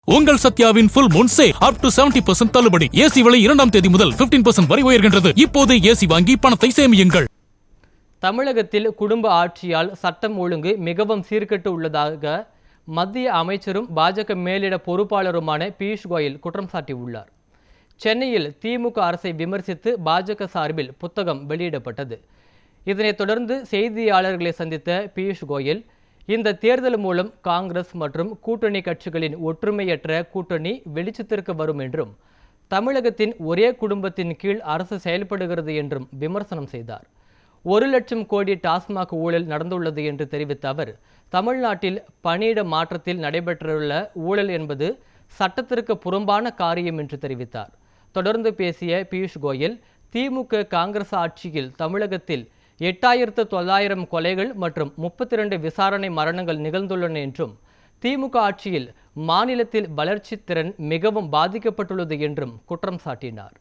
உங்கள் சத்யாவின் full moon sale up to 70% தள்ளுபடி. AC விலை 2ஆம் தேதி முதல் 15% வரை உயர்கின்றது. இப்போதே ஏசி வாங்கி பணத்தை சேமியுங்கள். தமிழகத்தில் குடும்ப ஆட்சியால் சட்டம் ஒழுங்கு மிகவும் சீர்கெட்டு உள்ளதாக மத்திய அமைச்சரும் பாஜக மேலிட பொறுப்பாளருமான பியூஷ் கோயல் குற்றம் சாட்டியுள்ளார். சென்னையில் திமுக அரசை விமர்சித்து பாஜக சார்பில் புத்தகம் வெளியிடப்பட்டது. இதனைத் தொடர்ந்து செய்தியாளர்களை சந்தித்த பியூஷ் கோயல், இந்த தேர்தல் மூலம் காங்கிரஸ் மற்றும் கூட்டணி கட்சிகளின் ஒற்றுமையற்ற கூட்டணி வெளிச்சத்திற்கு வரும் என்றும், தமிழகத்தின் ஒரே குடும்பத்தின் கீழ் அரசு செயல்படுகிறது என்றும் விமர்சனம் செய்தார். 1 லட்சம் கோடி டாஸ்மாக் ஊழல் நடந்துள்ளது என்று தெரிவித்த அவர், தமிழ்நாட்டில் பணியிட மாற்றத்தில் நடைபெற்றுள்ள ஊழல் என்பது சட்டத்திற்கு புறம்பான காரியம் என்று தெரிவித்தார். தொடர்ந்து பேசிய பியூஷ் கோயல், திமுக காங்கிரஸ் ஆட்சியில் தமிழகத்தில் 8900 கொலைகள் மற்றும் 32 விசாரணை மரணங்கள் நிகழ்ந்துள்ளன என்றும், திமுக ஆட்சியில் மாநிலத்தில் வளர்ச்சி திறன் மிகவும் பாதிக்கப்பட்டுள்ளது என்றும் குற்றம் சாட்டினார்.